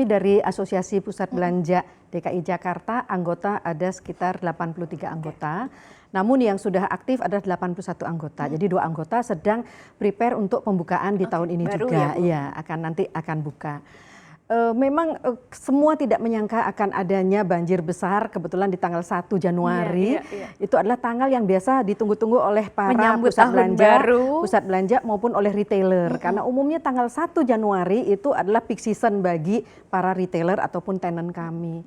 Dari Asosiasi Pusat Belanja DKI Jakarta, anggota ada sekitar 83 anggota. Namun yang sudah aktif ada 81 anggota. Jadi 2 anggota sedang prepare untuk pembukaan di tahun ini baru juga. Ya, nanti akan buka. Memang semua tidak menyangka akan adanya banjir besar. Kebetulan di tanggal 1 Januari itu adalah tanggal yang biasa ditunggu-tunggu oleh para pusat belanja maupun oleh retailer. Karena umumnya tanggal 1 Januari itu adalah peak season bagi para retailer ataupun tenan kami.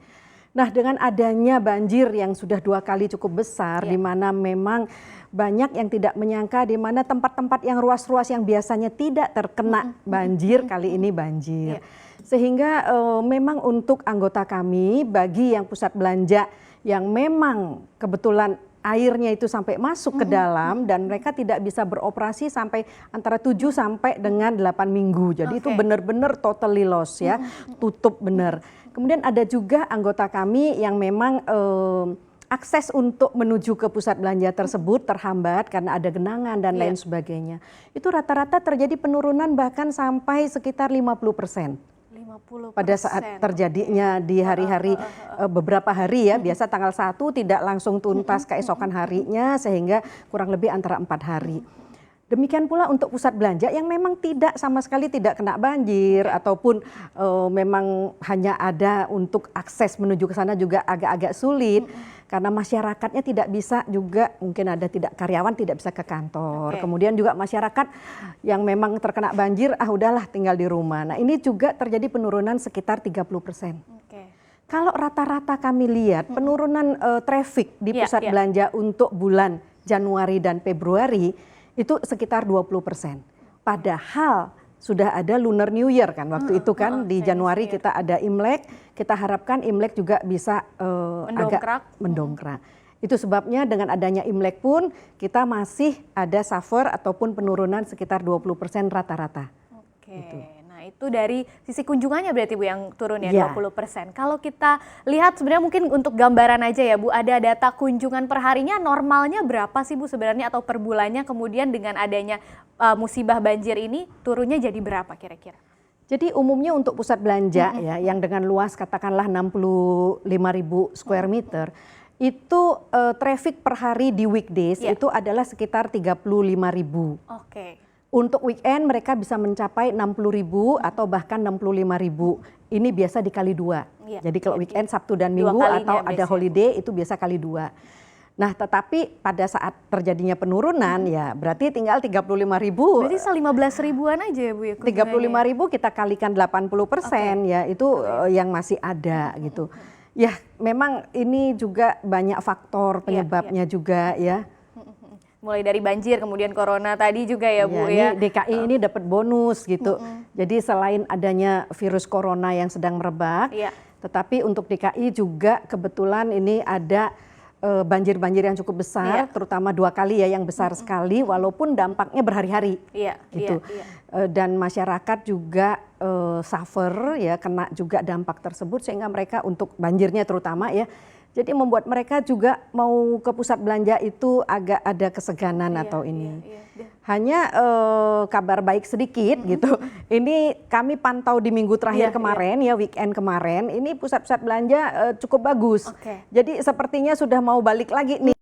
Nah, dengan adanya banjir yang sudah 2 kali cukup besar, di mana memang banyak yang tidak menyangka, di mana tempat-tempat yang ruas-ruas yang biasanya tidak terkena banjir, kali ini banjir. Sehingga memang untuk anggota kami, bagi yang pusat belanja yang memang kebetulan airnya itu sampai masuk ke dalam dan mereka tidak bisa beroperasi sampai antara 7 sampai dengan 8 minggu. Jadi itu benar-benar totally loss ya, tutup benar. Kemudian ada juga anggota kami yang memang akses untuk menuju ke pusat belanja tersebut terhambat karena ada genangan dan lain sebagainya. Itu rata-rata terjadi penurunan bahkan sampai sekitar 50%. Pada saat terjadinya di hari-hari beberapa hari ya, biasa tanggal 1 tidak langsung tuntas keesokan harinya sehingga kurang lebih antara 4 hari. Demikian pula untuk pusat belanja yang memang tidak sama sekali tidak kena banjir ataupun memang hanya ada untuk akses menuju ke sana juga agak-agak sulit karena masyarakatnya tidak bisa juga, mungkin ada karyawan tidak bisa ke kantor. Kemudian juga masyarakat yang memang terkena banjir, udahlah tinggal di rumah. Nah, ini juga terjadi penurunan sekitar 30%. Kalau rata-rata kami lihat penurunan traffic di pusat belanja untuk bulan Januari dan Februari itu sekitar 20%. Padahal sudah ada Lunar New Year kan waktu itu kan di Januari kita ada Imlek, kita harapkan Imlek juga bisa agak mendongkrak. Itu sebabnya dengan adanya Imlek pun kita masih ada suffer ataupun penurunan sekitar 20% rata-rata. Itu dari sisi kunjungannya berarti Bu yang turun ya 20%. Kalau kita lihat sebenarnya mungkin untuk gambaran aja ya Bu, ada data kunjungan per harinya normalnya berapa sih Bu sebenarnya atau per bulannya, kemudian dengan adanya musibah banjir ini turunnya jadi berapa kira-kira? Jadi umumnya untuk pusat belanja ya yang dengan luas katakanlah 65.000 square meter itu traffic per hari di weekdays itu adalah sekitar 35.000. Untuk weekend mereka bisa mencapai 60.000 atau bahkan 65.000. Ini biasa dikali 2. Jadi kalau weekend Sabtu dan Minggu atau ada holiday itu biasa kali 2. Nah, tetapi pada saat terjadinya penurunan ya berarti tinggal 35.000. Berarti 15 ribuan aja ya Bu ya? 35.000 kita kalikan 80% ya itu yang masih ada gitu. Ya memang ini juga banyak faktor penyebabnya juga ya. Mulai dari banjir, kemudian corona tadi juga ya Bu ya. DKI ini dapat bonus gitu. Jadi selain adanya virus corona yang sedang merebak, tetapi untuk DKI juga kebetulan ini ada banjir-banjir yang cukup besar, terutama 2 kali ya yang besar sekali, walaupun dampaknya berhari-hari. Gitu. Dan masyarakat juga suffer ya, kena juga dampak tersebut sehingga mereka untuk banjirnya terutama ya. Jadi membuat mereka juga mau ke pusat belanja itu agak ada keseganan atau ini. Hanya kabar baik sedikit gitu. Ini kami pantau di minggu terakhir kemarin ya, weekend kemarin, ini pusat-pusat belanja cukup bagus. Jadi sepertinya sudah mau balik lagi nih.